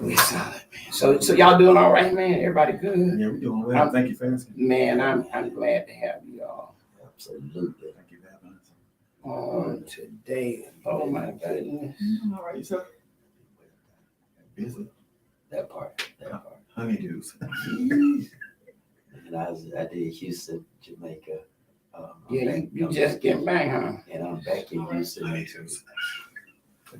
We solid, man. So y'all doing all right, man? Everybody good? Yeah, we're doing well. Thank you for asking. Man, I'm glad to have you all. Absolutely. Thank you for having us on today. Oh my goodness. All right, sir. Busy. That part. Honeydews. And I did Houston, Jamaica. Yeah, you just getting back, huh? And I'm back in Houston. Honeydews.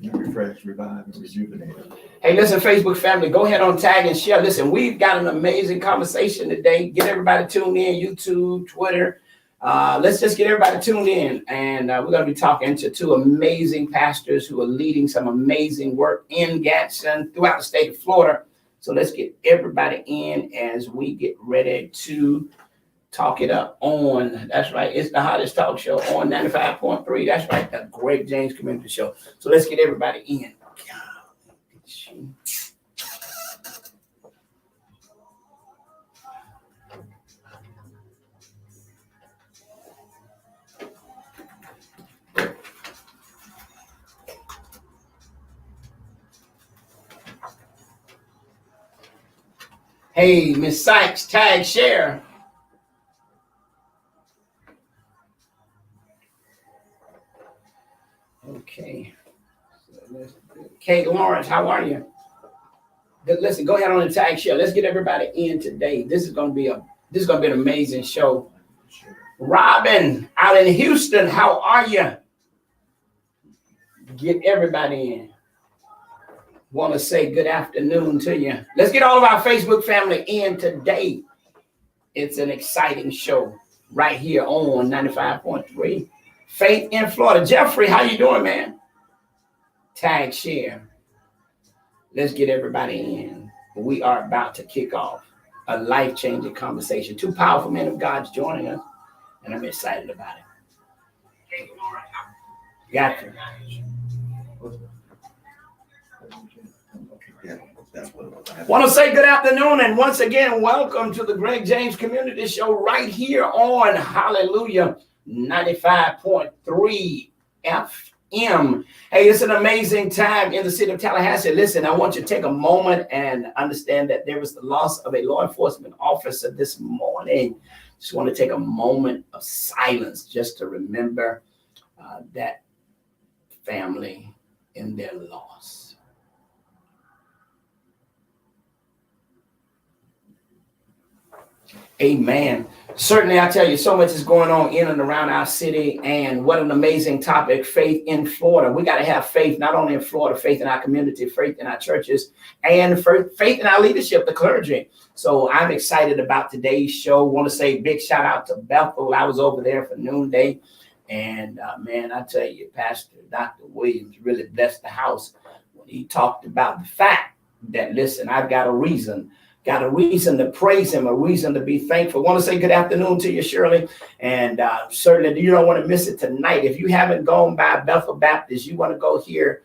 You refresh, revive, and rejuvenate. Hey, listen, Facebook family, go ahead on tag and share. Listen, we've got an amazing conversation today. Get everybody tuned in, YouTube, Twitter. Let's just get everybody tuned in. And we're going to be talking to two amazing pastors who are leading some amazing work in Gadsden throughout the state of Florida. So let's get everybody in as we get ready to talk it up on, that's right, it's the hottest talk show on 95.3. That's right, the Greg James Community Show. So let's get everybody in. Hey, Miss Sykes, tag, share. Okay. Kate Lawrence, how are you? Listen, go ahead on the tag share. Let's get everybody in today. This is gonna be an amazing show. Robin out in Houston, how are you? Get everybody in. Want to say good afternoon to you. Let's get all of our Facebook family in today. It's an exciting show right here on 95.3 Faith in Florida. Jeffrey, how you doing, man? Tag share. Let's get everybody in. We are about to kick off a life-changing conversation. Two powerful men of God's joining us, and I'm excited about it. Got you. Want to say good afternoon, and once again, welcome to the Greg James Community Show right here on Hallelujah 95.3 FM. Hey, it's an amazing time in the city of Tallahassee. Listen, I want you to take a moment and understand that there was the loss of a law enforcement officer this morning. Just want to take a moment of silence just to remember that family in their loss. Amen. Certainly, I tell you, so much is going on in and around our city, and what an amazing topic, faith in Florida. We got to have faith, not only in Florida, faith in our community, faith in our churches, and faith in our leadership, the clergy. So I'm excited about today's show. Want to say big shout out to Bethel. I was over there for noonday, and man, I tell you, Pastor Dr. Williams really blessed the house when he talked about the fact that, listen, I've got a reason to praise him, a reason to be thankful. I want to say good afternoon to you, Shirley. And certainly you don't want to miss it tonight. If you haven't gone by Bethel Baptist, you want to go hear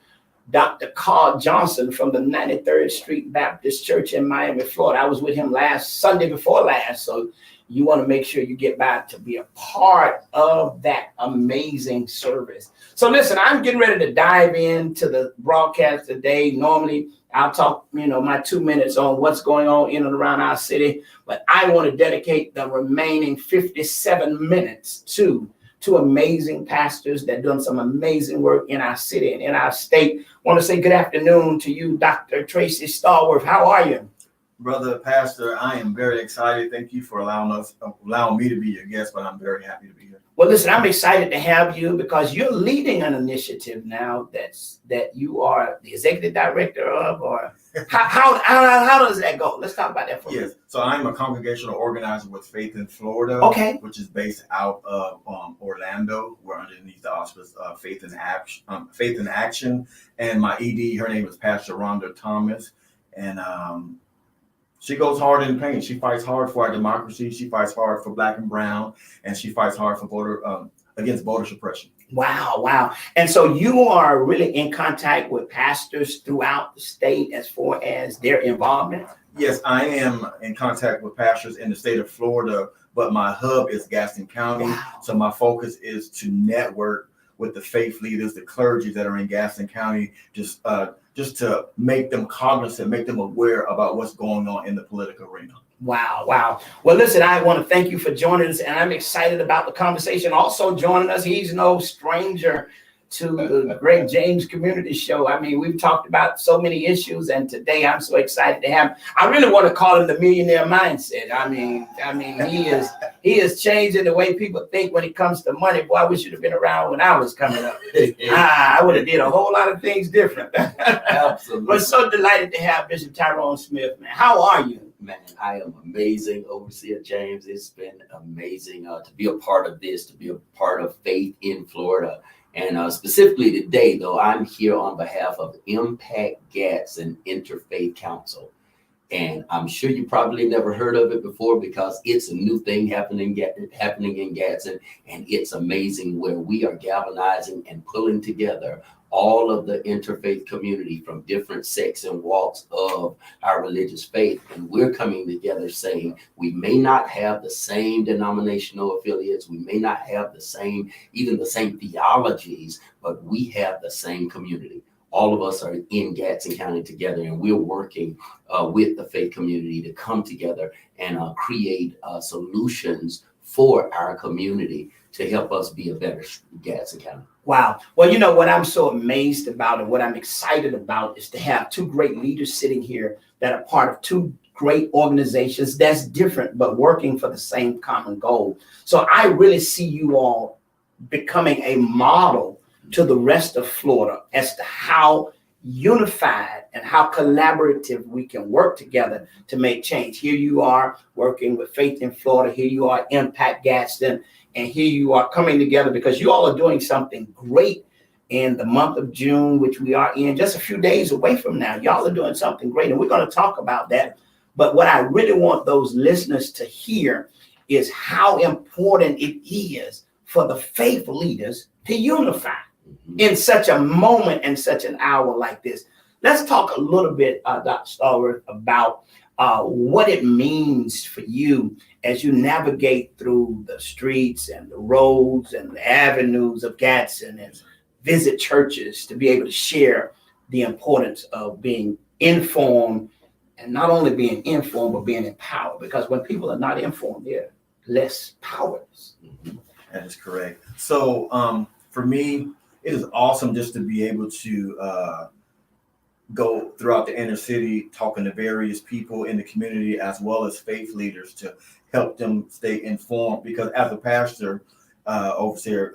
Dr. Carl Johnson from the 93rd Street Baptist Church in Miami, Florida. I was with him last Sunday before last. So you want to make sure you get back to be a part of that amazing service. So listen, I'm getting ready to dive into the broadcast today. Normally, I'll talk, my 2 minutes on what's going on in and around our city, but I want to dedicate the remaining 57 minutes to two amazing pastors that done some amazing work in our city and in our state. I want to say good afternoon to you, Dr. Tracy Stallworth. How are you? Brother Pastor, I am very excited. Thank you for allowing me to be your guest, but I'm very happy to be here. Well, listen, I'm excited to have you because you're leading an initiative now that you are the executive director of, or how does that go? Let's talk about that for a minute. Yes, so I'm a congregational organizer with Faith in Florida, okay, which is based out of Orlando. We're underneath the auspice of Faith in Action, and my ED, her name is Pastor Rhonda Thomas, and she goes hard in pain. She fights hard for our democracy. She fights hard for Black and Brown, and she fights hard for against voter suppression. Wow. And so you are really in contact with pastors throughout the state as far as their involvement? Yes, I am in contact with pastors in the state of Florida, but my hub is Gaston County. Wow. So my focus is to network with the faith leaders, the clergy that are in Gaston County, just to make them cognizant, make them aware about what's going on in the political arena. Wow, wow. Well, listen, I want to thank you for joining us, and I'm excited about the conversation. Also joining us, he's no stranger to the Great James Community Show. I mean, we've talked about so many issues, and today I'm so excited to have him. I really want to call him the millionaire mindset. I mean, he is changing the way people think when it comes to money. Boy, I wish you'd have been around when I was coming up. I would have did a whole lot of things different. Absolutely. We're so delighted to have Bishop Tyrone Smith, man. How are you? Man, I am amazing, Overseer James. It's been amazing to be a part of this, to be a part of Faith in Florida. And specifically today, though, I'm here on behalf of Impact Gadsden Interfaith Council. And I'm sure you probably never heard of it before because it's a new thing happening in Gadsden. And it's amazing where we are galvanizing and pulling together all of the interfaith community from different sects and walks of our religious faith. And we're coming together saying we may not have the same denominational affiliates, we may not have even the same theologies, but we have the same community. All of us are in Gadsden County together, and we're working with the faith community to come together and create solutions for our community to help us be a better Gadsden County. Wow. Well, you know what I'm so amazed about and what I'm excited about is to have two great leaders sitting here that are part of two great organizations that's different, but working for the same common goal. So I really see you all becoming a model to the rest of Florida as to how unified and how collaborative we can work together to make change. Here you are working with Faith in Florida. Here you are, Impact Gadsden. And here you are coming together because you all are doing something great in the month of June, which we are in just a few days away from now. Y'all are doing something great, and we're going to talk about that. But what I really want those listeners to hear is how important it is for the faith leaders to unify in such a moment and such an hour like this. Let's talk a little bit, Dr. Stallworth, about what it means for you as you navigate through the streets and the roads and the avenues of Gadsden and visit churches to be able to share the importance of being informed, and not only being informed, but being empowered. Because when people are not informed, they're less powerless. That is correct. So for me, it is awesome just to be able to go throughout the inner city, talking to various people in the community, as well as faith leaders, to help them stay informed. Because as a pastor, overseer,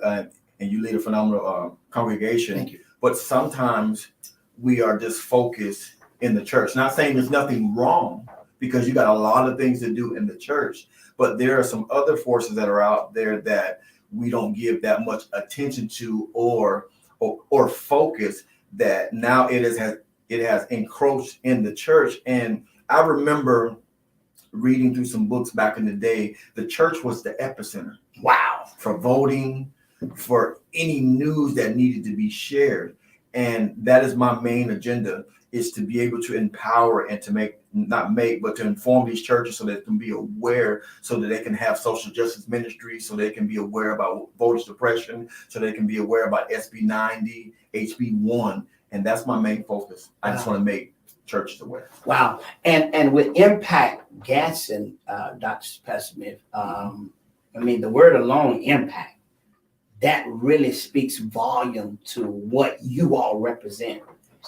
and you lead a phenomenal congregation, Thank you. but sometimes we are just focused in the church. Not saying there's nothing wrong, because you got a lot of things to do in the church, but there are some other forces that are out there that we don't give that much attention to or focus, that now it has encroached in the church. And I remember reading through some books back in the day. The church was the epicenter. Wow. For voting, for any news that needed to be shared. And that is my main agenda, is to be able to empower and to to inform these churches so that they can be aware, so that they can have social justice ministries, so they can be aware about voter suppression, so they can be aware about SB 90, HB 1. And that's my main focus. I just want to make churches aware. Wow. And with Impact Gadsden, Dr. Pastor Smith, I mean, the word alone, impact, that really speaks volume to what you all represent.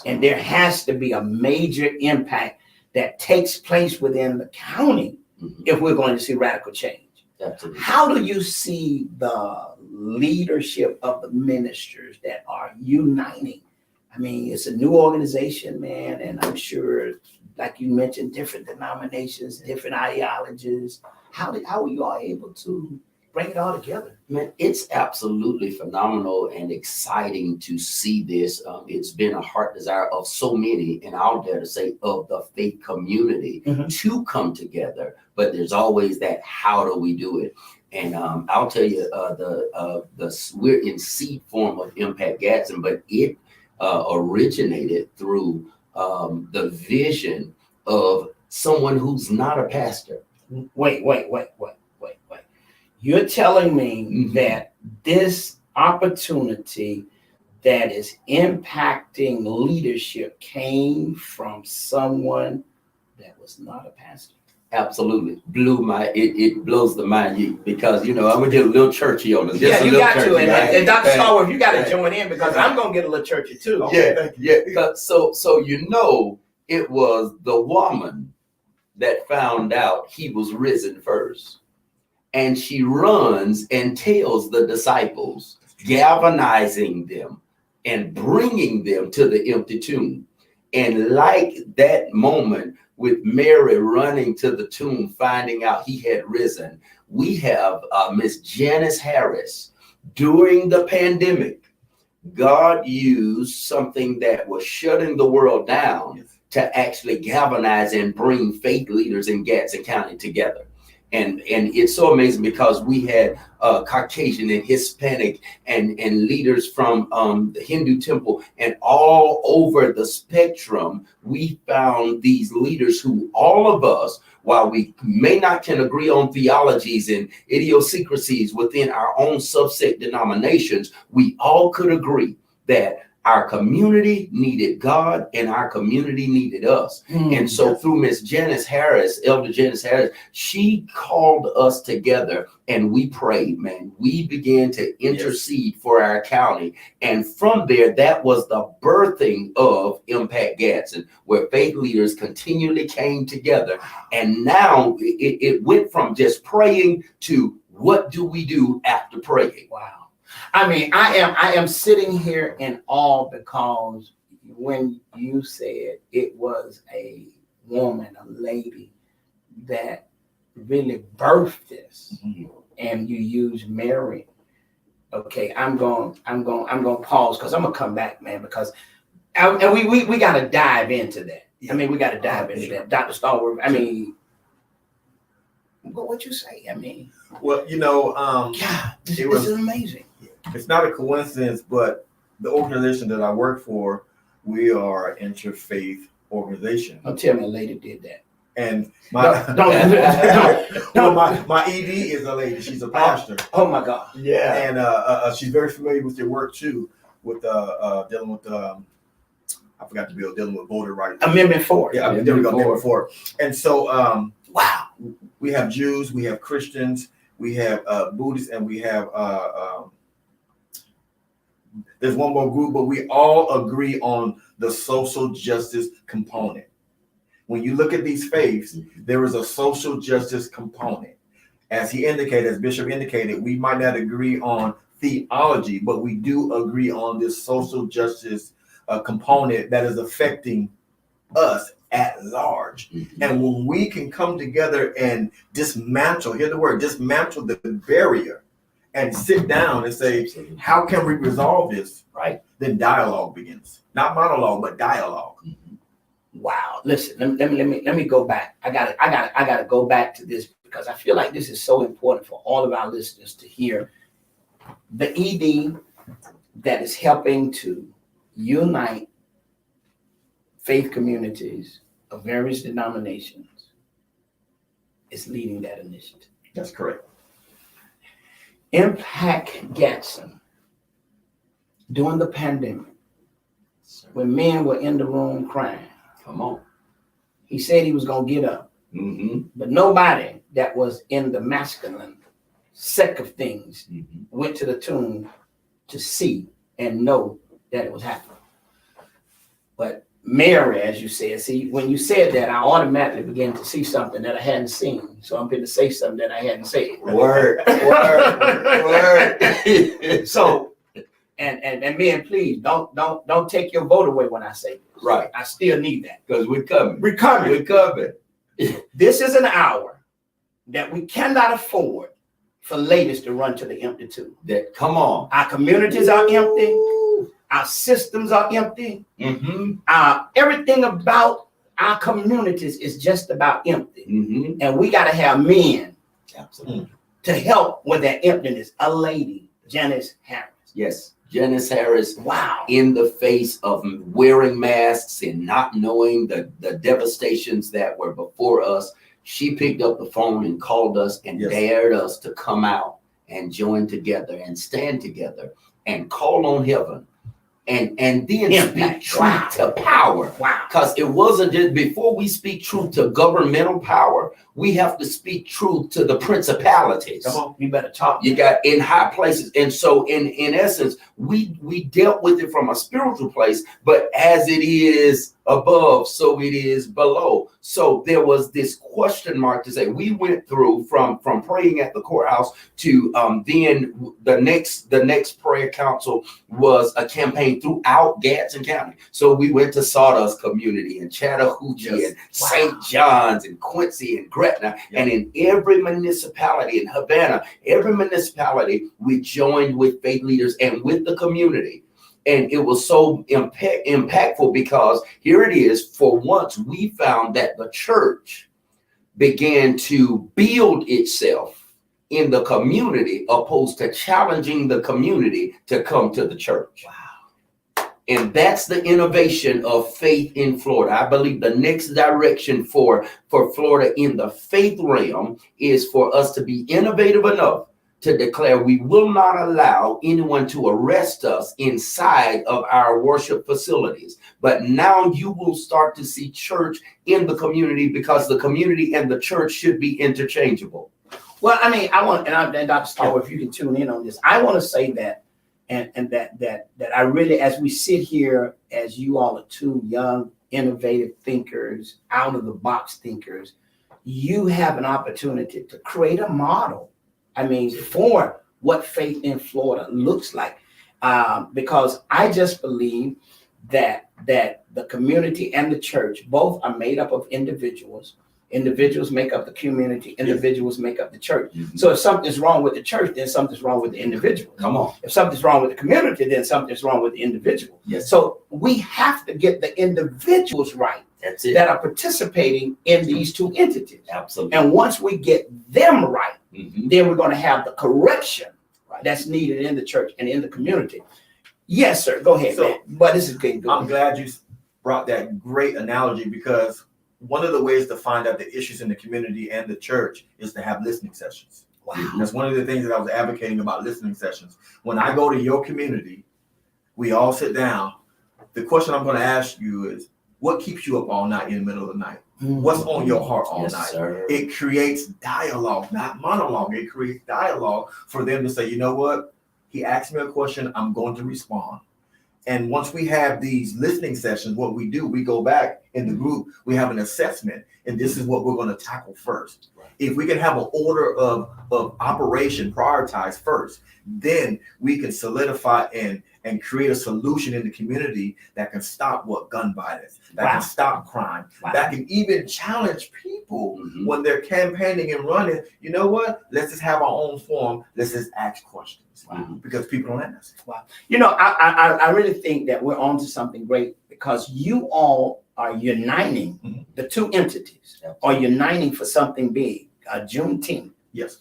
And there has to be a major impact that takes place within the county if we're going to see radical change. Absolutely. How do you see the leadership of the ministers that are uniting? I mean, it's a new organization, man, and I'm sure, like you mentioned, different denominations, different ideologies. How are you all able to bring it all together? Man, it's absolutely phenomenal and exciting to see this. It's been a heart desire of so many, and I'll dare to say of the faith community, to come together. But there's always that, how do we do it? And I'll tell you, we're in seed form of Impact Gadsden, but it originated through the vision of someone who's not a pastor. Wait. You're telling me that this opportunity that is impacting leadership came from someone that was not a pastor? Absolutely. It blows the mind, because I'm gonna get a little churchy on this. Just Yeah, a you little got to. churchy, right? And Dr. Starworth, you got to Right. join in because I'm going to get a little churchy too. Yeah. So it was the woman that found out he was risen first. And she runs and tells the disciples, galvanizing them and bringing them to the empty tomb. And like that moment with Mary running to the tomb, finding out he had risen, we have Miss Janice Harris. During the pandemic, God used something that was shutting the world down to actually galvanize and bring faith leaders in Gadsden County together. And it's so amazing because we had Caucasian and Hispanic and leaders from the Hindu temple, and all over the spectrum, we found these leaders who all of us, while we may not can agree on theologies and idiosyncrasies within our own subset denominations, we all could agree that our community needed God and our community needed us. And so through Miss Janice Harris, Elder Janice Harris, she called us together and we prayed, man. We began to intercede for our county. And from there, that was the birthing of Impact Gadsden, where faith leaders continually came together. And now it went from just praying to what do we do after praying? Wow. I mean, I am sitting here in awe because when you said it was a woman, a lady that really birthed this, and you use Mary. Okay, I'm going to pause because I'm gonna come back, man, because and we got to dive into that. I mean, we got to dive into that, Dr. Starworth. I mean, what you say? I mean, Well, God, this is amazing. It's not a coincidence, but the organization that I work for, we are an interfaith organization. Don't tell me a lady did that. And my my ED is a lady. She's a pastor. Oh my God. Yeah. And she's very familiar with your work too, with dealing with I forgot the bill, dealing with voter rights. Amendment 4. Yeah, there we go, Amendment 4. And so wow, we have Jews, we have Christians, we have Buddhists, and we have there's one more group, but we all agree on the social justice component. When you look at these faiths, there is a social justice component. As he indicated, as Bishop indicated, we might not agree on theology, but we do agree on this social justice component that is affecting us at large. And when we can come together and dismantle, hear the word, dismantle the barrier and sit down and say, how can we resolve this? Right. Then dialogue begins. Not monologue, but dialogue. Wow. Listen, let me go back. I gotta go back to this because I feel like this is so important for all of our listeners to hear. The ED that is helping to unite faith communities of various denominations is leading that initiative. That's correct. Impact Gadsden during the pandemic, when men were in the room crying. Come on. He said he was going to get up, but nobody that was in the masculine sect of things went to the tomb to see and know that it was happening. But Mary, as you said, see, when you said that, I automatically began to see something that I hadn't seen. So I'm going to say something that I hadn't said. Word. So, and men, please don't take your vote away when I say this. Right. I still need that. Because we're coming. We're coming. We're coming. This is an hour that we cannot afford for ladies to run to the empty tomb. That come on. Our communities are empty. Our systems are empty. Everything about our communities is just about empty. And we got to have men to help with that emptiness. A lady, Janice Harris. Yes. Janice Harris, wow, in the face of wearing masks and not knowing the devastations that were before us, she picked up the phone and called us and dared us to come out and join together and stand together and call on heaven and then Impact. speak truth to power. Wow. Because it wasn't just before we speak truth to governmental power, we have to speak truth to the principalities. Come on, you better talk. You got in high places. And so in essence, we dealt with it from a spiritual place, but as it is above, so it is below. So there was this question mark to say we went through from praying at the courthouse to then the next prayer council was a campaign throughout Gadsden County. So we went to Sawdust Community and Chattahoochee and St. John's and Quincy and Gretna, and in every municipality in Havana, every municipality, we joined with faith leaders and with the community. And it was so impactful because here it is, for once we found that the church began to build itself in the community opposed to challenging the community to come to the church. Wow. And that's the innovation of faith in Florida. I believe the next direction for Florida in the faith realm is for us to be innovative enough to declare we will not allow anyone to arrest us inside of our worship facilities. But now you will start to see church in the community because the community and the church should be interchangeable. Well, I mean, and Dr. Starr, if you can tune in on this, I want to say that, and that I really, as we sit here, as you all are two young, innovative thinkers, out of the box thinkers, you have an opportunity to create a model. I mean, for what faith in Florida looks like, because I just believe that the community and the church both are made up of individuals. Individuals make up the community. Individuals make up the church. Mm-hmm. So if something's wrong with the church, then something's wrong with the individual. Come on. If something's wrong with the community, then something's wrong with the individual. Yes. So we have to get the individuals right. That's it. That are participating in these two entities. Absolutely. And once we get them right, mm-hmm. then we're going to have the correction that's needed in the church and in the community. Yes, sir. Go ahead, man. But this is good. I'm glad you brought that great analogy, because one of the ways to find out the issues in the community and the church is to have listening sessions. Wow. And that's one of the things that I was advocating about, listening sessions. When I go to your community, we all sit down. The question I'm going to ask you is, what keeps you up all night in the middle of the night? Mm-hmm. What's on your heart all night? Sir. It creates dialogue, not monologue. It creates dialogue for them to say, you know what? He asked me a question, I'm going to respond. And once we have these listening sessions, what we do, we go back in the group, we have an assessment, and this is what we're going to tackle first. Right. If we can have an order of operation prioritized first, then we can solidify and create a solution in the community that can stop gun violence, that can stop crime, that can even challenge people mm-hmm. when they're campaigning and running. You know what? Let's just have our own forum. Let's just ask questions. Wow. Because people don't ask. Wow. You know, I really think that we're on to something great, because you all are uniting mm-hmm. the two entities, are uniting for something big. Juneteenth. Yes.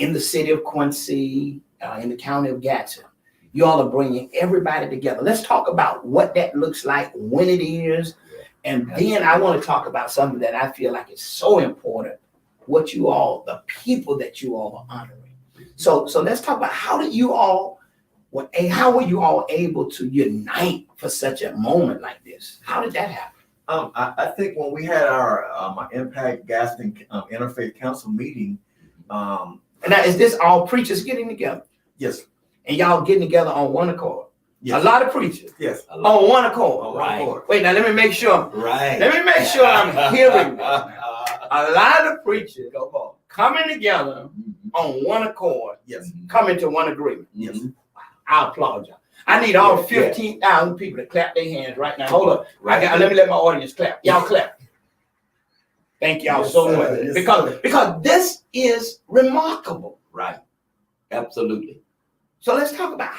In the city of Quincy, in the county of Gadsden. You all are bringing everybody together. Let's talk about what that looks like, when it is. And then I want to talk about something that I feel like is so important, the people that you all are honoring. So let's talk about how were you all able to unite for such a moment like this? How did that happen? I think when we had our Impact Gadsden Interfaith Council meeting. And now, is this all preachers getting together? Yes. And y'all getting together on one accord? Yes. A lot of preachers. Yes. On one accord. On one accord. Wait, now let me make sure. Right. Let me make sure I'm hearing a lot of preachers coming together on one accord. Yes. Coming to one agreement. Yes. I applaud y'all. I need all 15,000 people to clap their hands right now. Hold up. Right. Let me let my audience clap. Y'all clap. Thank y'all so much. Yes, because this is remarkable. Right. Absolutely. So let's talk about,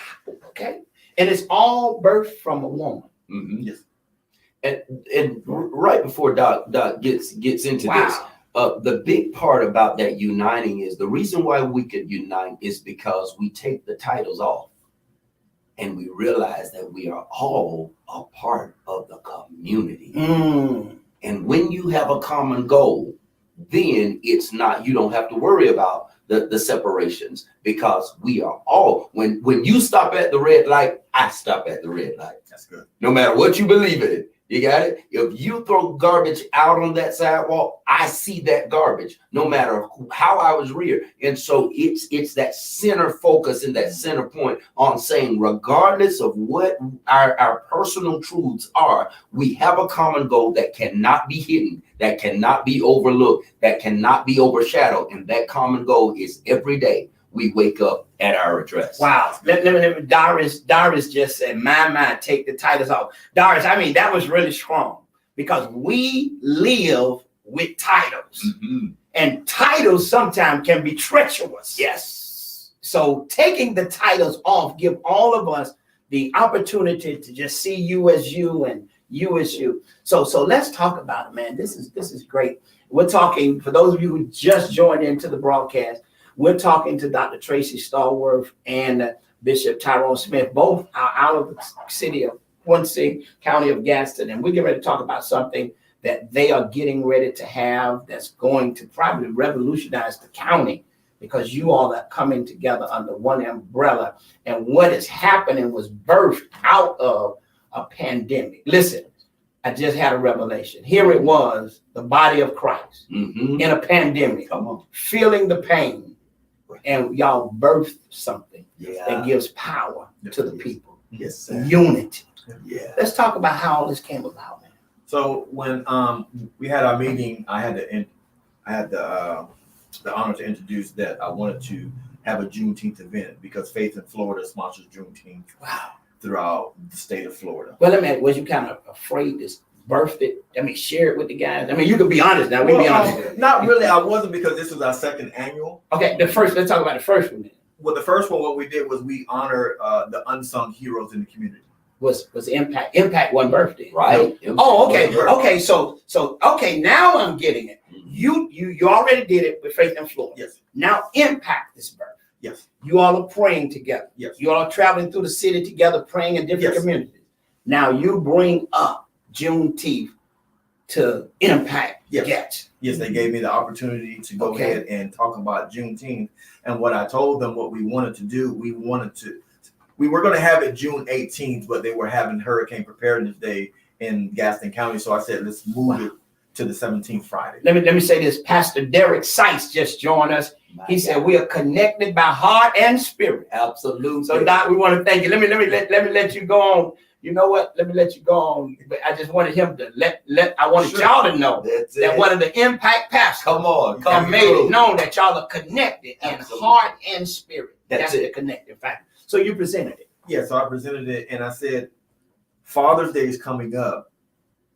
okay? And it's all birthed from a woman. Mm-hmm. Yes. And right before Doc gets into this, the big part about that uniting is the reason why we could unite is because we take the titles off and we realize that we are all a part of the community. Mm. And when you have a common goal, then it's not, you don't have to worry about the separations, because we are all, when you stop at the red light, I stop at the red light. That's good. No matter what you believe in. You got it? If you throw garbage out on that sidewalk, I see that garbage, no matter how I was reared. And so it's that center focus and that center point on saying, regardless of what our personal truths are, we have a common goal that cannot be hidden, that cannot be overlooked, that cannot be overshadowed. And that common goal is every day we wake up at our address. Wow. Let me, Doris just said, my, take the titles off. Doris, I mean, that was really strong because we live with titles. Mm-hmm. And titles sometimes can be treacherous. Yes. So taking the titles off, give all of us the opportunity to just see you as you and you as you. So let's talk about it, man. This is great. We're talking, for those of you who just joined into the broadcast, we're talking to Dr. Tracy Stallworth and Bishop Tyrone Smith. Both are out of the city of Quincy, county of Gaston, and we're getting ready to talk about something that they are getting ready to have that's going to probably revolutionize the county, because you all are coming together under one umbrella. And what is happening was birthed out of a pandemic. Listen, I just had a revelation. Here it was, the body of Christ Mm-hmm. in a pandemic, Come on. feeling the pain. And y'all birthed something Yeah. that gives power to the people. Yes, sir. Unity. Yeah. Let's talk about how all this came about, man. So when we had our meeting, I had the honor to introduce that I wanted to have a Juneteenth event because Faith in Florida sponsors Juneteenth Wow. throughout the state of Florida. Well, let me, was you kind of afraid to birth it? I mean, share it with the guys. I mean, you can be honest now. We be honest. Not really. I wasn't, because this was our second annual. Okay, let's talk about the first one then. Well, the first one, what we did was we honor the unsung heroes in the community. Was Impact. Impact one birthday. Right. Oh, okay. Okay, so okay, now I'm getting it. You already did it with Faith in Florida. Yes. Now Impact this birth. Yes. You all are praying together. Yes. You all are traveling through the city together, praying in different Yes. communities. Now you bring up Juneteenth to Impact. Yes. Get. Yes, they gave me the opportunity to go Okay. ahead and talk about Juneteenth. And what I told them, what we wanted to do, we were going to have it June 18th, but they were having Hurricane Preparedness Day in Gaston County. So I said, let's move it to the 17th Friday. Let me say this. Pastor Derek Sykes just joined us. He said we are connected by heart and spirit. Absolutely. So Doc, we want to thank you. Let me let you go on. You know what? Let me let you go on. But I just wanted him to I wanted y'all to know That's that it. one of the Impact pastors Come on. have Come made it through. known that y'all are connected in Absolutely. heart and spirit. That's the connecting factor. So you presented it. Yeah, so I presented it and I said, Father's Day is coming up.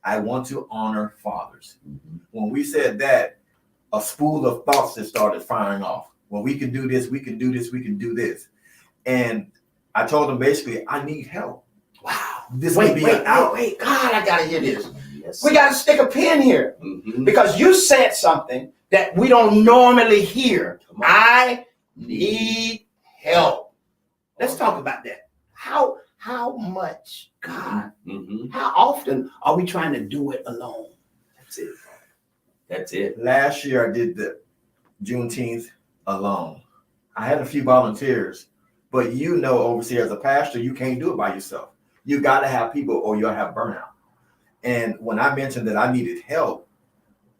I want to honor fathers. Mhm. When we said that, a spool of thoughts just started firing off. Well, we can do this, we can do this, we can do this. And I told them basically, I need help. Wow. This Wait, may be wait, an out. wait. God, I gotta hear this. Yes. We gotta stick a pin here. Mhm. Because you said something that we don't normally hear. Come on. I need help. Let's talk about that. How much, God, Mhm. how often are we trying to do it alone? That's it. That's it. Last year I did the Juneteenth alone. I had a few volunteers, but you know, overseer, as a pastor, you can't do it by yourself. You got to have people or you'll have burnout. And when I mentioned that I needed help,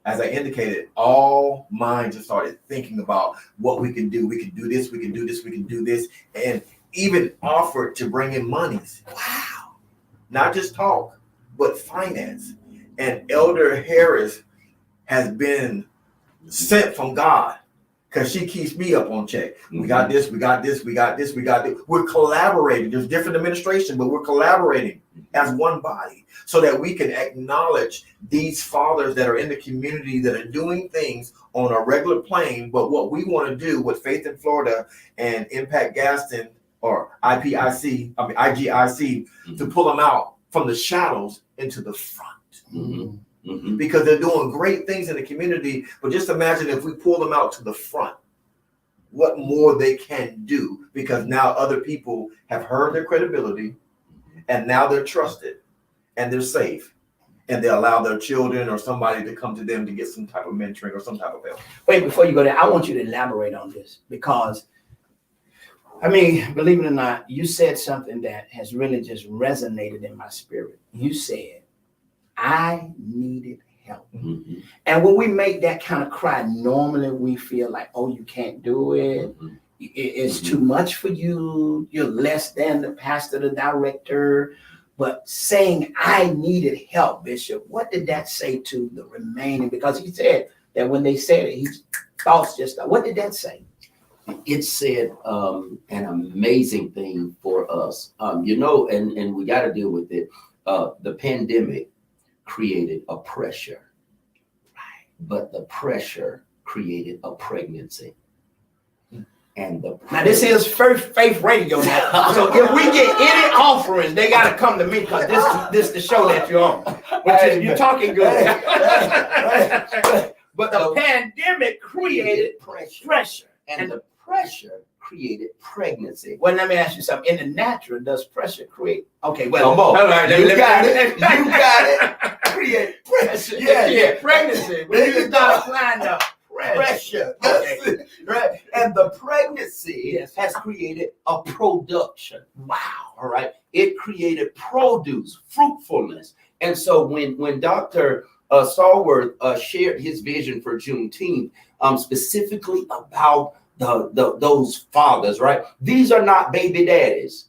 as I indicated, all minds just started thinking about what we can do. We can do this, we can do this, we can do this, and even offered to bring in monies. Wow. Not just talk, but finance. And Elder Harris has been sent from God because she keeps me up on check. We got this, we got this, we got this, we got this. We're collaborating. There's different administration, but we're collaborating as one body so that we can acknowledge these fathers that are in the community that are doing things on a regular plane. But what we want to do with Faith in Florida and Impact Gaston or IGIC, to pull them out from the shadows into the front. Mhm. Mhm. Because they're doing great things in the community. But just imagine if we pull them out to the front, what more they can do, because now other people have heard their credibility and now they're trusted and they're safe. and they allow their children or somebody to come to them to get some type of mentoring or some type of help. Wait, before you go there, I want you to elaborate on this because, I mean, believe it or not, you said something that has really just resonated in my spirit. You said, I needed help. Mm-hmm. And when we make that kind of cry, normally we feel like, oh, you can't do it. Mm-hmm. It's too much for you. You're less than the pastor, the director. But saying I needed help, Bishop, what did that say to the remaining? Because he said that when they said it, his thoughts just, what did that say? It said an amazing thing for us. And we got to deal with it. The pandemic created a pressure, but the pressure created a pregnancy. And now this is First Faith Radio now. So if we get any offerings, they got to come to me because this the show that you're on. But you're talking good. But the pandemic created pressure. And the pressure created pregnancy. Well, let me ask you something. In the natural, does pressure create? Okay, well, Come on. all right, You got it. You got it. Create pressure. Yeah, pregnancy. When you start applying the Pressure. Okay. Right. And the pregnancy Yes. has created a production. Wow. All right. It created produce, fruitfulness. And so when Dr. Stallworth shared his vision for Juneteenth, specifically about those fathers, right? These are not baby daddies.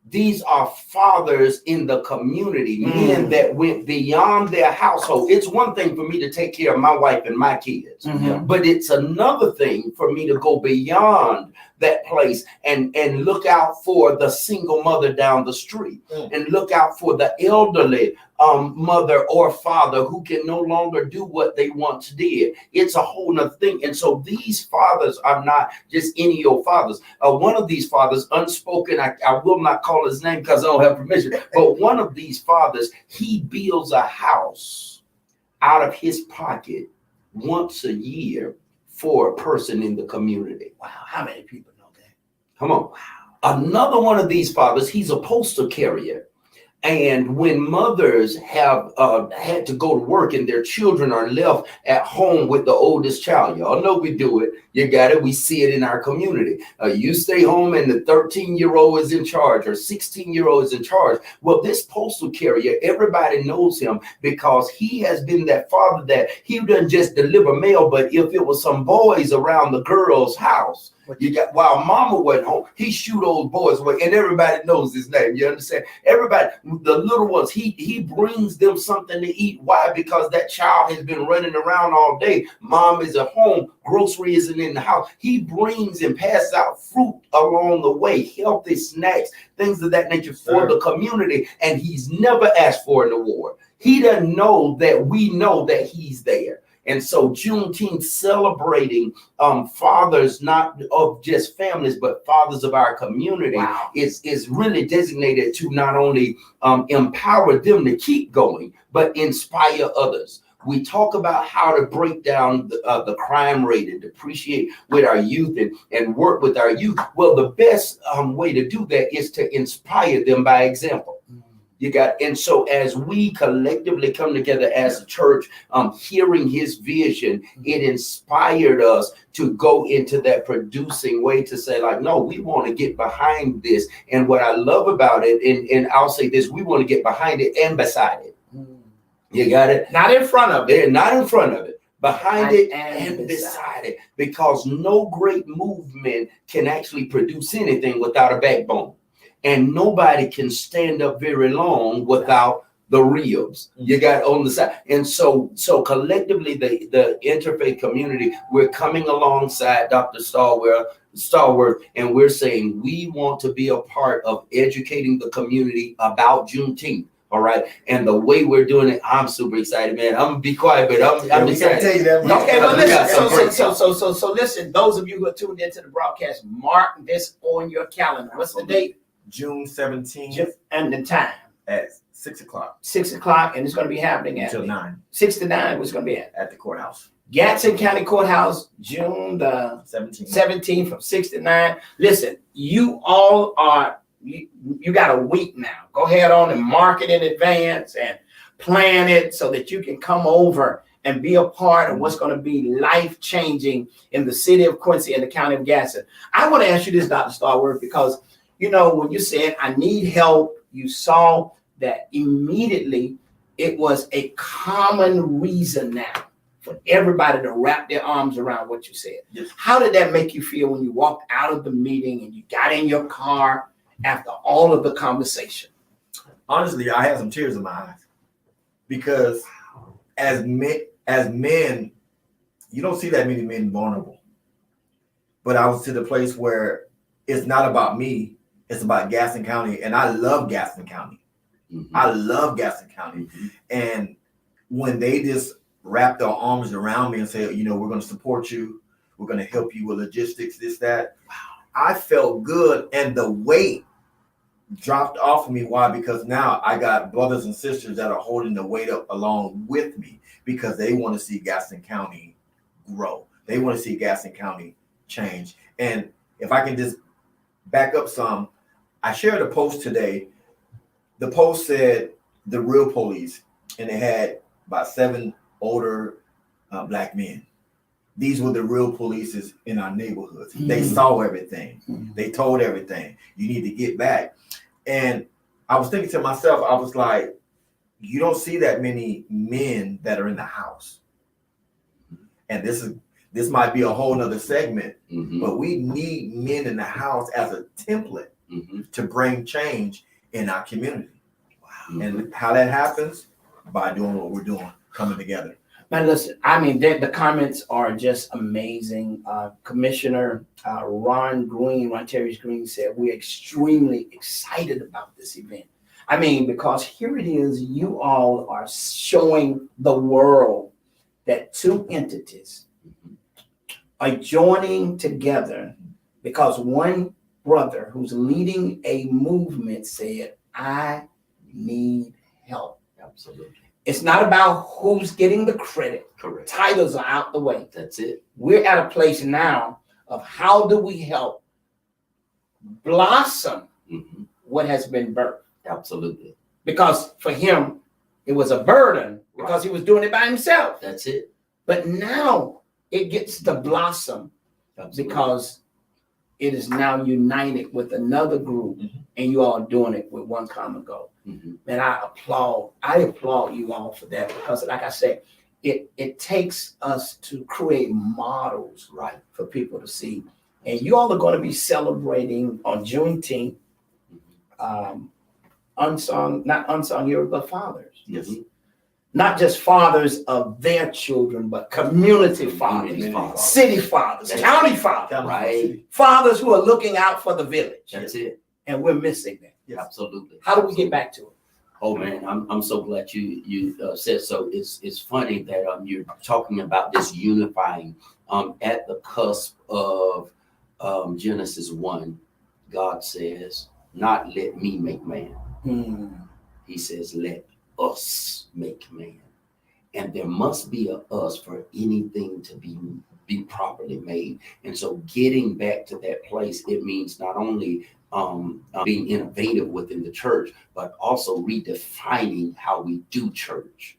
These are fathers in the community, men that went beyond their household. It's one thing for me to take care of my wife and my kids, but it's another thing for me to go beyond that place and look out for the single mother down the street and look out for the elderly mother or father who can no longer do what they once did. It's a whole nother thing. And so these fathers are not just any old fathers. One of these fathers, unspoken, I will not call his name because I don't have permission, but one of these fathers, he builds a house out of his pocket once a year for a person in the community. Wow. How many people know that? Come on. Wow. Another one of these fathers, he's a postal carrier. And when mothers have had to go to work and their children are left at home with the oldest child, y'all know we do it. You got it. We see it in our community. You stay home and the 13-year-old is in charge or 16-year-old is in charge. Well, this postal carrier, everybody knows him because he has been that father that he doesn't just deliver mail, but if it was some boys around the girl's house, you got while mama wasn't home, he shoot old boys away, and everybody knows his name. You understand? Everybody, the little ones, he brings them something to eat. Why? Because that child has been running around all day. Mom is at home, grocery isn't in the house. He brings and passes out fruit along the way, healthy snacks, things of that nature for the community, and he's never asked for an award. He doesn't know that we know that he's there. And so Juneteenth celebrating fathers, not of just families, but fathers of our community, is really designated to not only empower them to keep going, but inspire others. We talk about how to break down the crime rate and depreciate with our youth and work with our youth. Well, the best way to do that is to inspire them by example. You got, and so as we collectively come together as a church, hearing his vision, it inspired us to go into that producing way to say, like, no, we want to get behind this. And what I love about it, and I'll say this, we want to get behind it and beside it. You got it? Not in front of it. Not in front of it. Behind it and beside it. Because no great movement can actually produce anything without a backbone. And nobody can stand up very long without the ribs you got on the side. And so collectively, the interfaith community, we're coming alongside Dr. Stallworth, and we're saying we want to be a part of educating the community about Juneteenth. All right. And the way we're doing it, I'm super excited, man. I'm gonna be quiet, but I'm excited. Tell you that. Okay, well, listen. So listen, those of you who are tuned into the broadcast, mark this on your calendar. What's the date? June 17th and the time at 6 o'clock. 6 o'clock, and it's going to be happening at until 9. 6 to 9. What's going to be at the courthouse? Gadsden County Courthouse, June the 17th from 6 to 9. Listen, you all are. You got a week now. Go ahead on and mark it in advance and plan it so that you can come over and be a part of what's going to be life-changing in the city of Quincy and the county of Gaston. I want to ask you this, Dr. Starworth, because, you know, when you said, I need help, you saw that immediately it was a common reason now for everybody to wrap their arms around what you said. Yes. How did that make you feel when you walked out of the meeting and you got in your car after all of the conversation? Honestly, I had some tears in my eyes because as men, you don't see that many men vulnerable. But I was to the place where it's not about me, it's about Gaston County, and I love Gaston County. Mm-hmm. I love Gaston County. Mm-hmm. And when they just wrapped their arms around me and said, you know, we're going to support you, we're going to help you with logistics, this, that, I felt good. And the weight dropped off of me. Why? Because now I got brothers and sisters that are holding the weight up along with me because they want to see Gaston County grow. They want to see Gaston County change. And if I can just back up some, I shared a post today. The post said the real police, and it had about 7 older black men. These were the real police in our neighborhoods. Mm-hmm. They saw everything. Mm-hmm. They told everything. You need to get back. And I was thinking to myself, I was like, you don't see that many men that are in the house. And this might be a whole nother segment, mm-hmm. but we need men in the house as a template mm-hmm. to bring change in our community. Wow. And how that happens? By doing what we're doing, coming together. Man, listen, I mean, the comments are just amazing. Commissioner Ron Terry Green said, we're extremely excited about this event. I mean, because here it is, you all are showing the world that 2 entities are joining together because one brother who's leading a movement said, I need help. Absolutely. It's not about who's getting the credit. Correct. Titles are out the way. That's it. We're at a place now of how do we help blossom mm-hmm. what has been birthed. Absolutely. Because for him, it was a burden because he was doing it by himself. That's it. But now it gets to blossom because it is now united with another group mm-hmm. and you all are doing it with one common goal. Mm-hmm. And I applaud you all for that because like I said, it takes us to create models for people to see. And you all are going to be celebrating on Juneteenth, not unsung heroes, but fathers. Yes. Not just fathers of their children, but community fathers, city fathers, county fathers, right? Fathers who are looking out for the village. That's it. And we're missing that. Yes. Absolutely. How do we get back to it? Oh man, I'm so glad you said so. It's funny that you're talking about this unifying at the cusp of Genesis 1. God says, "Not let me make man." He says, "Let us make man," and there must be a us for anything to be properly made. And so, getting back to that place, it means not only being innovative within the church, but also redefining how we do church.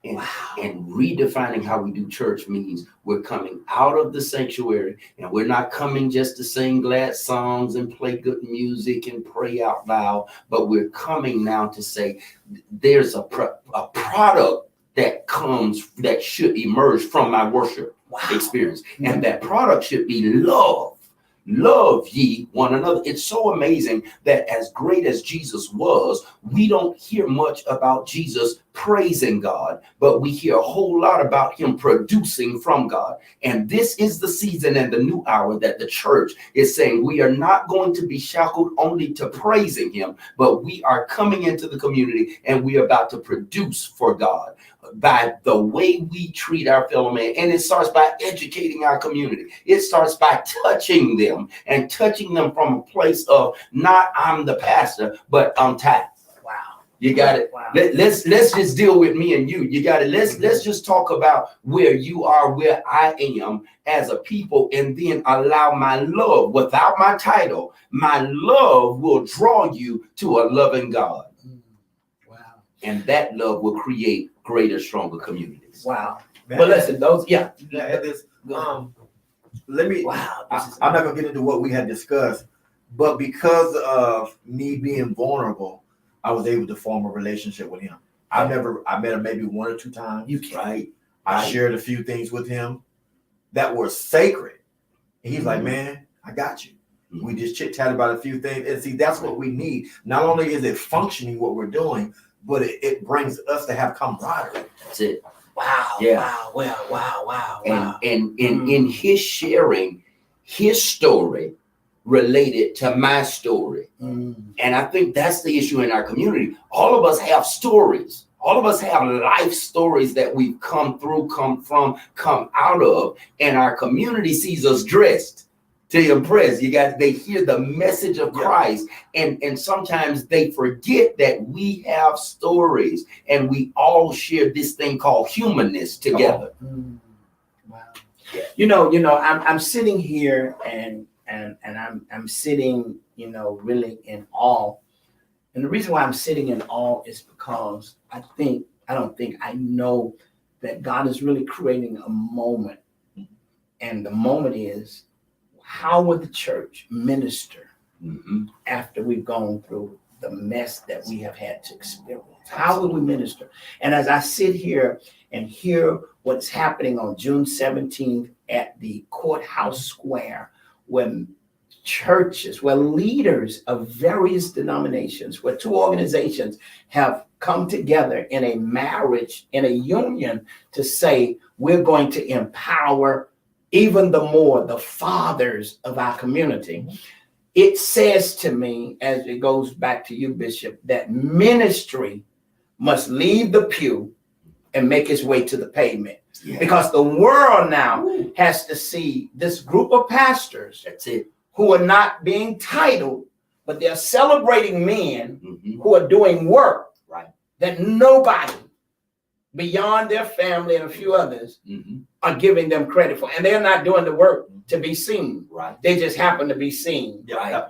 And, and redefining how we do church means we're coming out of the sanctuary and we're not coming just to sing glad songs and play good music and pray out loud, but we're coming now to say there's a product that should emerge from my worship experience. And that product should be love. Love ye one another. It's so amazing that as great as Jesus was, we don't hear much about Jesus praising God, but we hear a whole lot about him producing from God. And this is the season and the new hour that the church is saying we are not going to be shackled only to praising him, but we are coming into the community and we are about to produce for God by the way we treat our fellow man. And it starts by educating our community. It starts by touching them and touching them from a place of not I'm the pastor, but I'm tired. Wow. You got it. Wow. Let's just deal with me and you. You got it. Let's just talk about where you are, where I am as a people, and then allow my love without my title. My love will draw you to a loving God. And that love will create greater, stronger communities. Wow. Man, But listen, those, yeah. this, let me. Wow. I'm not gonna get into what we had discussed, but because of me being vulnerable, I was able to form a relationship with him. I met him maybe 1 or 2 times. You can. Right? I shared a few things with him that were sacred. And he's like, man, I got you. We just chit chat about a few things. And see, that's what we need. Not only is it functioning what we're doing, but it brings us to have camaraderie. That's it. Wow. Yeah. Wow. And in his sharing his story related to my story. And I think that's the issue in our community. All of us have stories. All of us have life stories that we've come through, come from, come out of, and our community sees us dressed to impress. They hear the message of Christ, and sometimes they forget that we have stories, and we all share this thing called humanness together. Wow. You know, I'm sitting here and I'm sitting, really in awe. And the reason why I'm sitting in awe is because I know that God is really creating a moment. And the moment is, how will the church minister after we've gone through the mess that we have had to experience? How will we minister? And as I sit here and hear what's happening on June 17th at the courthouse square, when churches, where leaders of various denominations, where 2 organizations have come together in a marriage, in a union, to say we're going to empower even the more the fathers of our community. It says to me, as it goes back to you, Bishop, that ministry must leave the pew and make its way to the pavement. Yeah. Because the world now has to see this group of pastors. That's it. Who are not being titled, but they're celebrating men who are doing work that nobody beyond their family and a few others are giving them credit for. And they're not doing the work to be seen. Right. They just happen to be seen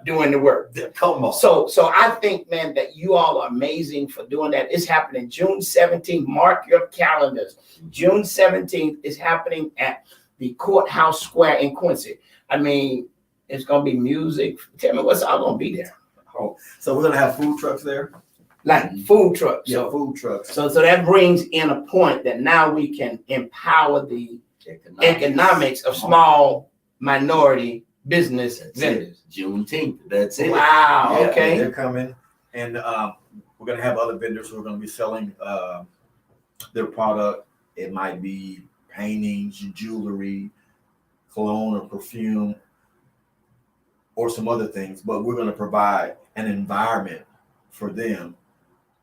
doing the work. Come on. So I think, man, that you all are amazing for doing that. It's happening June 17th. Mark your calendars. June 17th is happening at the Courthouse Square in Quincy. I mean, it's going to be music. Tell me what's all going to be there. Oh, so we're going to have food trucks there? Like food trucks. Yeah, food trucks. So that brings in a point that now we can empower the economics of small minority business vendors. Juneteenth. That's it. Wow. Yeah, okay. They're coming. And we're going to have other vendors who are going to be selling their product. It might be paintings, jewelry, cologne or perfume, or some other things, but we're going to provide an environment for them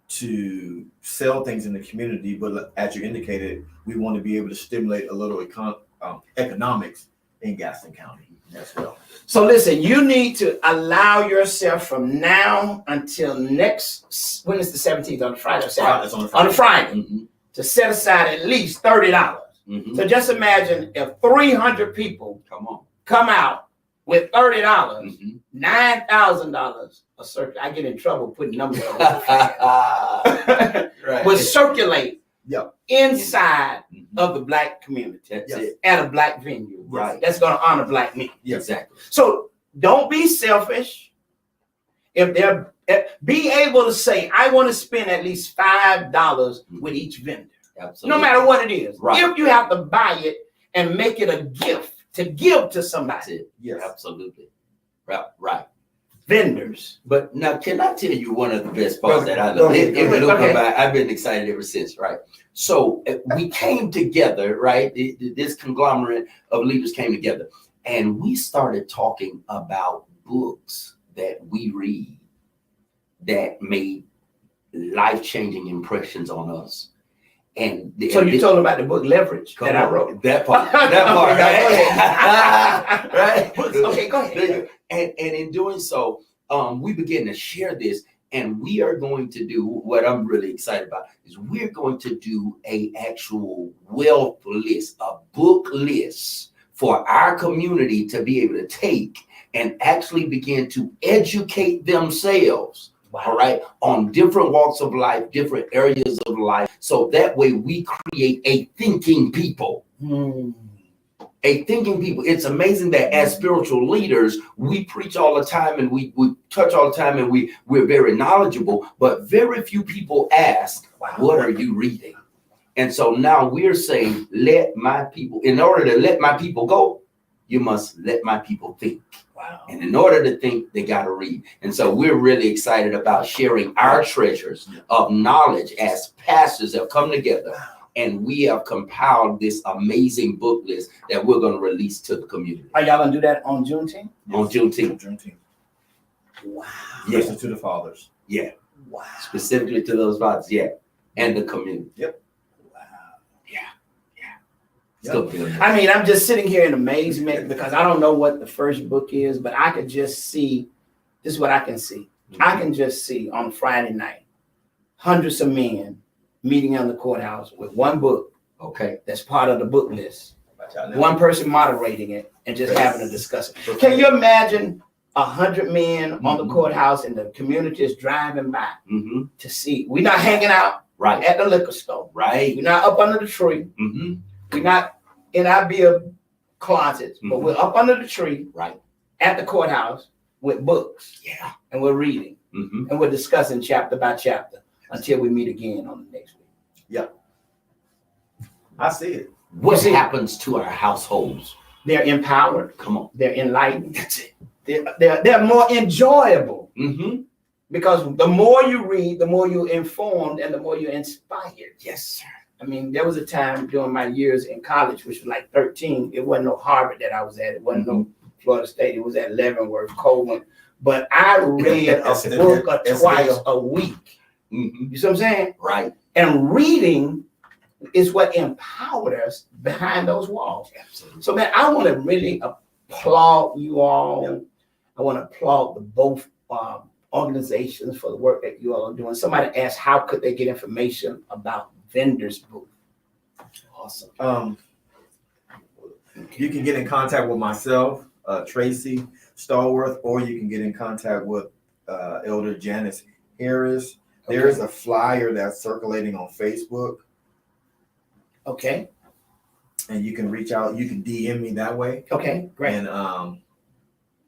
to sell things in the community. But as you indicated, we want to be able to stimulate a little economics in Gaston County as well. So listen, you need to allow yourself from now until next, when is the 17th? On Friday or Saturday? On a Friday, to set aside at least $30. So just imagine if 300 people come out with $30, $9,000 a circuit. I get in trouble putting numbers on the will circulate inside of the Black community. That's it. At a Black venue. Right. That's going to honor Black men. Exactly. So don't be selfish. If they're be able to say, I want to spend at least $5 with each vendor. Absolutely. No matter what it is. Right. If you have to buy it and make it a gift to give to somebody. That's it. Yes. Absolutely. Right. Vendors. But now, can I tell you one of the best parts that I love? I've been excited ever since, right? So we came together, right? This conglomerate of leaders came together, and we started talking about books that we read that made life-changing impressions on us. And so you told them about the book Leverage that I wrote. That part, right? Okay, go ahead. And in doing so, we begin to share this, and we are going to do what I'm really excited about is we're going to do a actual wealth list, a book list for our community to be able to take and actually begin to educate themselves all right, on different walks of life, different areas of life. So that way we create a thinking people. A thinking people. It's amazing that as spiritual leaders, we preach all the time and we touch all the time and we're very knowledgeable, but very few people ask, what are you reading? And so now we're saying, let my people, in order to let my people go, you must let my people think. Wow. And in order to think, they got to read. And so we're really excited about sharing our treasures of knowledge as pastors have come together. And we have compiled this amazing book list that we're going to release to the community. Are y'all gonna do that on Juneteenth? On Juneteenth. Juneteenth. Wow. Listen to the fathers. Yeah. Wow. Specifically to those fathers. Yeah. And the community. Yep. Wow. It's gonna be amazing. I mean, I'm just sitting here in amazement because I don't know what the first book is, but I could just see, this is what I can see. I can just see on Friday night, hundreds of men meeting in the courthouse with one book Okay. that's part of the book list. Watch out now. One person moderating it and just having a discussion. Can you imagine 100 men on the courthouse and the community is driving by Mm-hmm. to see? We're not hanging out Right. at the liquor store. Right. We're not up under the tree. Mm-hmm. We're not in our beer closets, but Mhm. we're up under the tree Right. at the courthouse with books Yeah. and we're reading Mm-hmm. and we're discussing chapter by chapter until we meet again on the next week. I see it. What see- happens to our households? They're empowered. Come on. They're enlightened. That's it. They're more enjoyable Mm-hmm. because the more you read, the more you're informed and the more you're inspired. Yes, sir. I mean, there was a time during my years in college, which was like 13. It wasn't no Harvard that I was at. It wasn't no Florida State. It was at Leavenworth, Coleman. But I read a book or twice a week. Mm-hmm. You see what I'm saying? Right. And reading is what empowered us behind those walls. Absolutely. So, man, I want to really applaud you all. Yep. I want to applaud the both organizations for the work that you all are doing. Somebody asked, how could they get information about Vendors Booth? Awesome. You can get in contact with myself, Tracy Stallworth, or you can get in contact with Elder Janice Harris. There is a flyer that's circulating on Facebook, Okay. and you can reach out. You can DM me that way, Okay. Great. and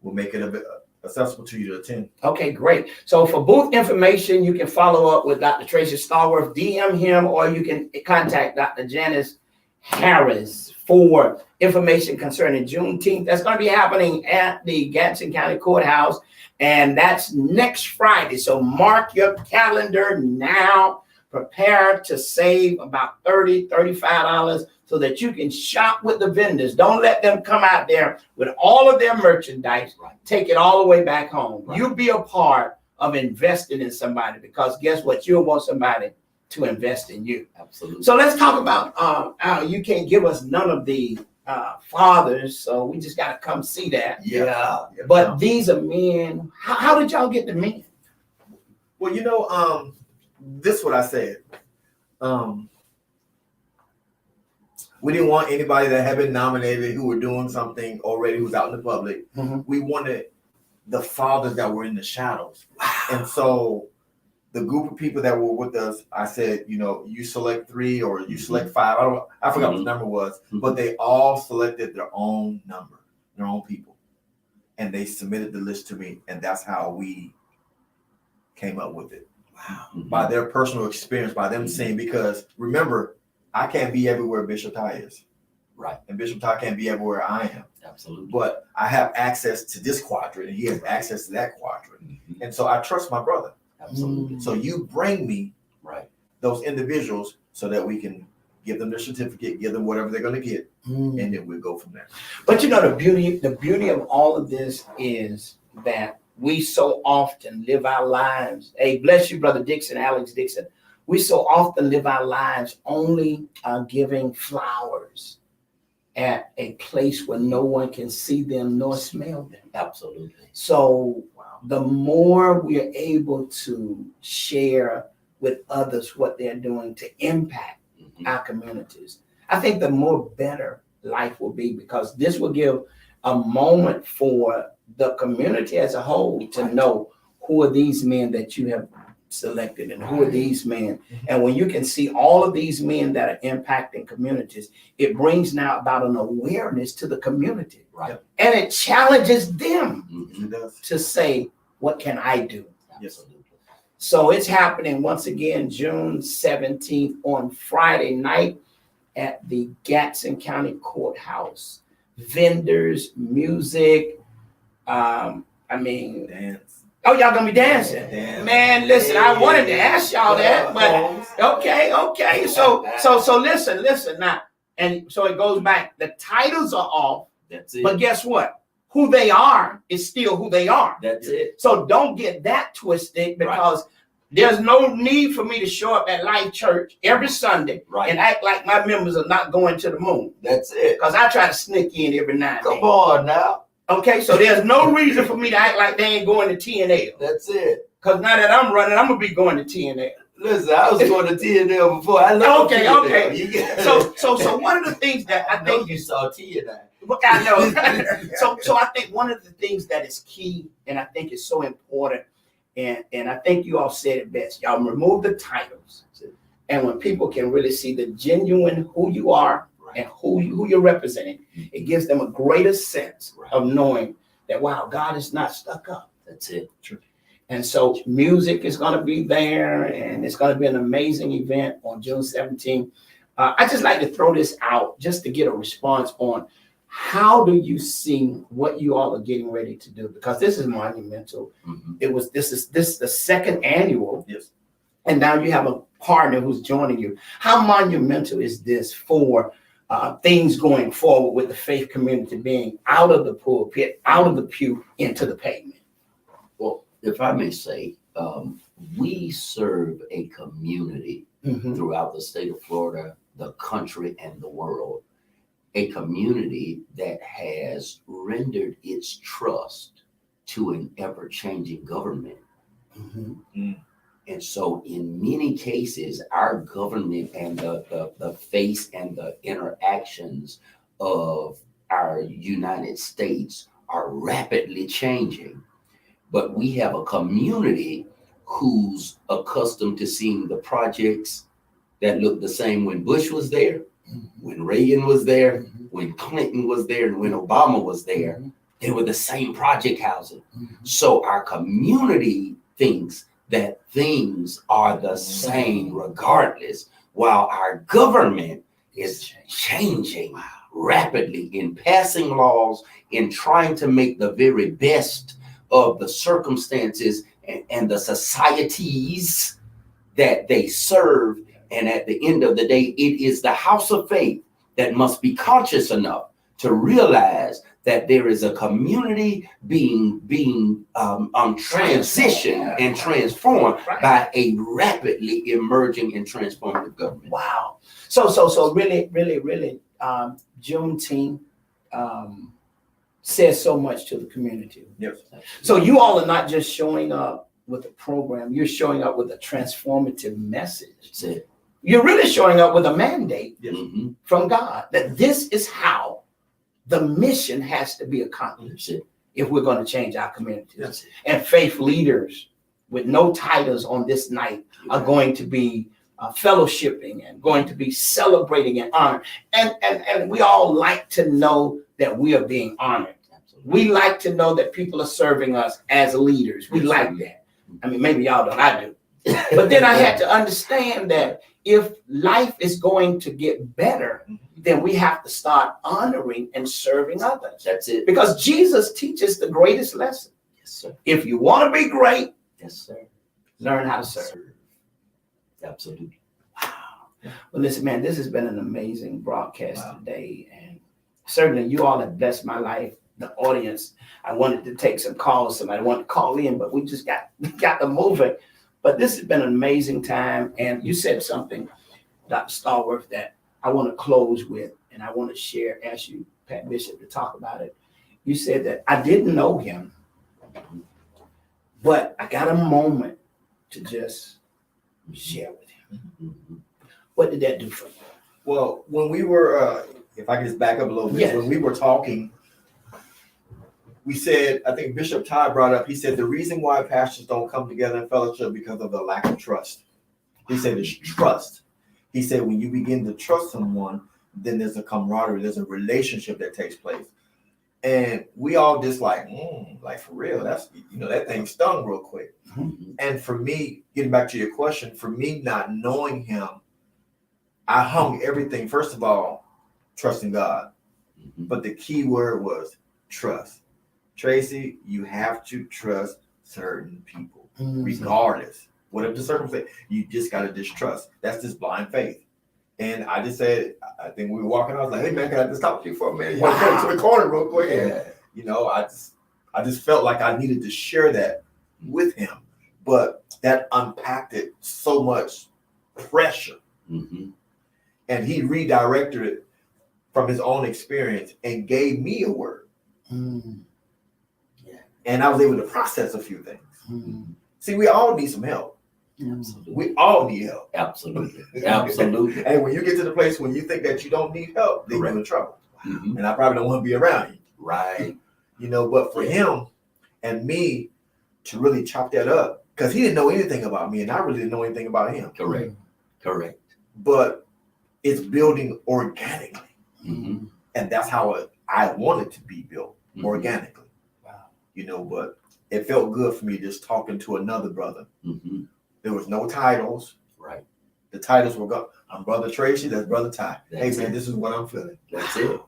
we'll make it a bit accessible to you to attend. Okay, great. So for booth information, you can follow up with Dr. Tracy Stallworth, DM him, or you can contact Dr. Janice Harris for information concerning Juneteenth. That's going to be happening at the Gadsden County Courthouse, and that's next Friday. So mark your calendar now. Prepare to save about $30, $35 so that you can shop with the vendors. Don't let them come out there with all of their merchandise. Take it all the way back home. Right. You be a part of investing in somebody, because guess what? You'll want somebody to invest in you. Absolutely. So let's talk about you can't give us none of the fathers, so we just got to come see that. Yeah. But these are men. How did y'all get the men? Well, you know, this is what I said. We didn't want anybody that had been nominated who were doing something already, who's out in the public. Mhm. We wanted the fathers that were in the shadows. And so the group of people that were with us, I said, you know, you select 3 or you select 5. I forgot what the number was, but they all selected their own number, their own people. And they submitted the list to me. And that's how we came up with it. Wow. By their personal experience, by them saying, because remember, I can't be everywhere Bishop Ty is. Right. And Bishop Ty can't be everywhere I am. Absolutely. But I have access to this quadrant and he has access to that quadrant. Mhm. And so I trust my brother. Absolutely. So you bring me Right. those individuals so that we can give them their certificate, give them whatever they're going to get, and then we'll go from there. But you know, the beauty of all of this is that we so often live our lives. Hey, bless you, Brother Dixon, Alex Dixon. We so often live our lives only giving flowers at a place where no one can see them nor smell them. Absolutely. So the more we are able to share with others what they're doing to impact Mhm. our communities, I think the more better life will be, because this will give a moment for the community as a whole to know who are these men that you have selected and who are these men? And when you can see all of these men that are impacting communities, it brings now about an awareness to the community. Right. And it challenges them Mhm. It does. to say, what can I do? Yes. Absolutely. So it's happening once again, June 17th on Friday night at the Gadsden County Courthouse. Vendors, music, Dance. oh, y'all gonna be dancing. Dance. Man, listen, I wanted to ask y'all that, but okay. So listen now. And so it goes back. The titles are off, That's it. but guess what? Who they are is still who they are. That's it. So don't get that twisted, because there's no need for me to show up at Life Church every Sunday Right. and act like my members are not going to the moon. That's it. Because I try to sneak in every now and Come then. on now. Okay, so there's no reason for me to act like they ain't going to TNL. That's it. Because now that I'm running, I'm gonna be going to TNL. Listen, I was going to TNL before. I love Okay, TNL. okay. You get So one of the things that I know think you saw TNL. I know. so I think one of the things that is key, and I think is so important, and I think you all said it best. Y'all remove the titles, and when people can really see the genuine who you are and who you're representing, it gives them a greater sense of knowing that, wow, God is not stuck up. That's it. True. And so music is going to be there, and it's going to be an amazing event on June 17th. I just like to throw this out just to get a response on how do you see what you all are getting ready to do? Because this is monumental. Mhm. This is the second annual. Yes. And now you have a partner who's joining you. How monumental is this for things going forward with the faith community being out of the pulpit, out of the pew, into the pavement? Well, if I may say, we serve a community throughout the state of Florida, the country, and the world. A community that has rendered its trust to an ever-changing government. And so in many cases, our government and the face and the interactions of our United States are rapidly changing. But we have a community who's accustomed to seeing the projects that look the same when Bush was there, when Reagan was there, when Clinton was there, and when Obama was there. They were the same project housing. So our community thinks that things are the same regardless, while our government is changing rapidly in passing laws, in trying to make the very best of the circumstances and the societies that they serve. And at the end of the day, it is the house of faith that must be conscious enough to realize that there is a community being transitioned and transformed by a rapidly emerging and transformative government. Wow. So really, Juneteenth says so much to the community. Yes. So you all are not just showing up with a program, you're showing up with a transformative message. That's it. You're really showing up with a mandate Yes. from God that this is how the mission has to be accomplished if we're going to change our communities. Yes. And faith leaders with no titles on this night are going to be fellowshipping and going to be celebrating and honored. And we all like to know that we are being honored. We like to know that people are serving us as leaders. We like that. I mean, maybe y'all don't, I do. But then I had to understand that if life is going to get better, then we have to start honoring and serving others. That's it. Because Jesus teaches the greatest lesson. Yes, sir. If you want to be great, Yes, sir. learn how to serve. Absolutely. Wow. Well, listen, man, this has been an amazing broadcast today. And certainly you all have blessed my life, the audience. I wanted to take some calls. Somebody wanted to call in, but we just got to move it. But this has been an amazing time. And you said something, Dr. Stallworth, that I want to close with, and I want to share, ask you, Pat Bishop, to talk about it. You said that I didn't know him, but I got a moment to just share with him. What did that do for you? Well, when we were, if I could just back up a little bit, Yes. when we were talking, we said, I think Bishop Ty brought up, he said the reason why pastors don't come together in fellowship because of the lack of trust. He said it's trust. He said when you begin to trust someone, then there's a camaraderie, there's a relationship that takes place. And we all just like for real, that's, that thing stung real quick. Mm-hmm. And for me, getting back to your question, for me not knowing him, I hung everything, first of all, trusting God. Mm-hmm. But the key word was trust. Tracy, you have to trust certain people, regardless. Whatever the circumstance, you just got to distrust. That's just blind faith. And I just said, I think we were walking, I was like, hey man, can I just talk to you for a minute? You want to come to the corner real quick? Yeah. And, I just felt like I needed to share that with him. But that unpacked it so much pressure. Mm-hmm. And he redirected it from his own experience and gave me a word. Yeah. And I was able to process a few things. See, we all need some help. Absolutely. We all need help. Absolutely. Absolutely. And when you get to the place when you think that you don't need help, then you're in trouble. Mm-hmm. And I probably don't want to be around you. Right. But for him and me to really chop that up, because he didn't know anything about me and I really didn't know anything about him. Correct. But it's building organically. Mm-hmm. And that's how I want it to be built, organically. Wow. But it felt good for me just talking to another brother. Mm-hmm. There was no titles. Right. The titles were gone. I'm Brother Tracy, that's Brother Ty. That's hey man, it. this is what I'm feeling. That's it.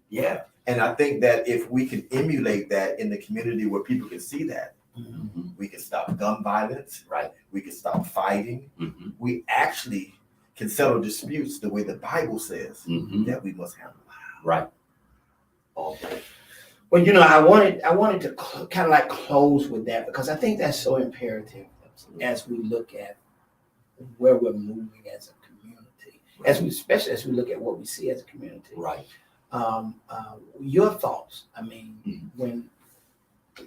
Yeah. And I think that if we can emulate that in the community where people can see that, Mm-hmm. we can stop gun violence. Right. We can stop fighting. Mm-hmm. We actually can settle disputes the way the Bible says Mm-hmm. that we must handle. Right. Okay. Well, I wanted to kind of like close with that because I think that's so imperative as we look at where we're moving as a community, especially as we look at what we see as a community. Right. Your thoughts? I mean, Mm-hmm.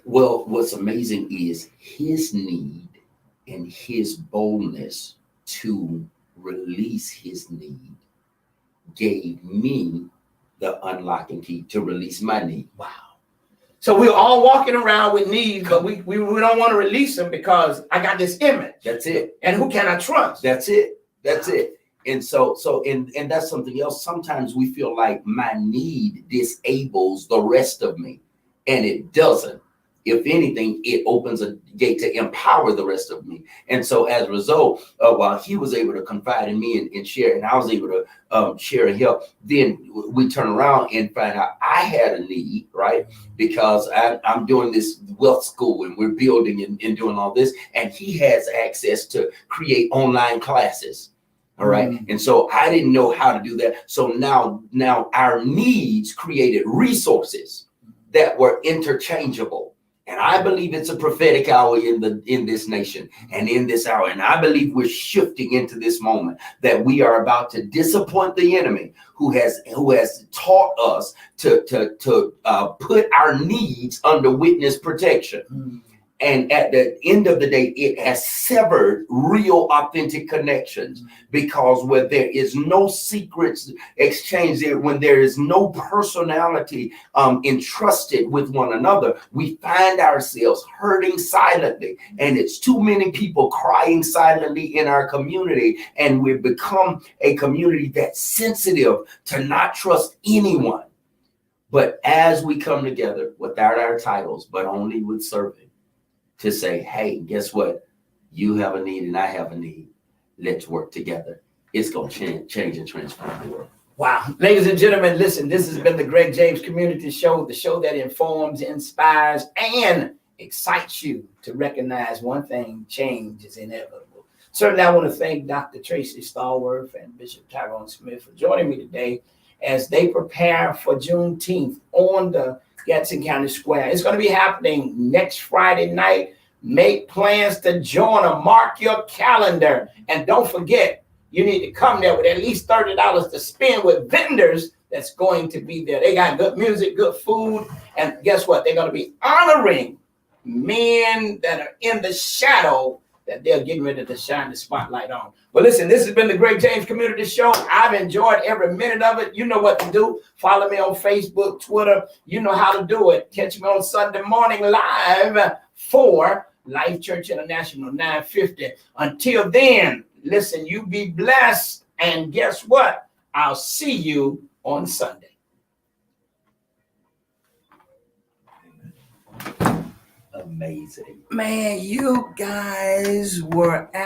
Well, what's amazing is his need and his boldness to release his need gave me the unlocking key to release my need. Wow. So we're all walking around with needs, but we don't want to release them because I got this image. That's it. And who can I trust? That's it. That's it. And so that's something else. Sometimes we feel like my need disables the rest of me, and it doesn't. If anything, it opens a gate to empower the rest of me. And so as a result, while he was able to confide in me and share, and I was able to share and help, then we turn around and find out I had a need, right? Because I'm doing this wealth school and we're building and doing all this. And he has access to create online classes. All right. And so I didn't know how to do that. So now our needs created resources that were interchangeable. And I believe it's a prophetic hour in this nation and in this hour. And I believe we're shifting into this moment that we are about to disappoint the enemy who has taught us to put our needs under witness protection. And at the end of the day, it has severed real, authentic connections, because where there is no secrets exchanged, when there is no personality entrusted with one another, we find ourselves hurting silently. And it's too many people crying silently in our community. And we've become a community that's sensitive to not trust anyone. But as we come together without our titles, but only with serving, to say, hey, guess what? You have a need and I have a need. Let's work together. It's going to change and transform the world. Wow. Ladies and gentlemen, listen, this has been the Greg James Community Show, the show that informs, inspires, and excites you to recognize one thing: change is inevitable. Certainly, I want to thank Dr. Tracy Stallworth and Bishop Tyrone Smith for joining me today as they prepare for Juneteenth on the Gadsden County Square. It's going to be happening next Friday night. Make plans to join them. Mark your calendar. And don't forget, you need to come there with at least $30 to spend with vendors that's going to be there. They got good music, good food. And guess what? They're going to be honoring men that are in the shadow that they're getting ready to shine the spotlight on. But listen, this has been the Great James Community Show. I've enjoyed every minute of it. You know what to do. Follow me on Facebook, Twitter. You know how to do it. Catch me on Sunday morning live for Life Church International 950. Until then, listen, you be blessed. And guess what? I'll see you on Sunday. Amazing. Man, you guys were out.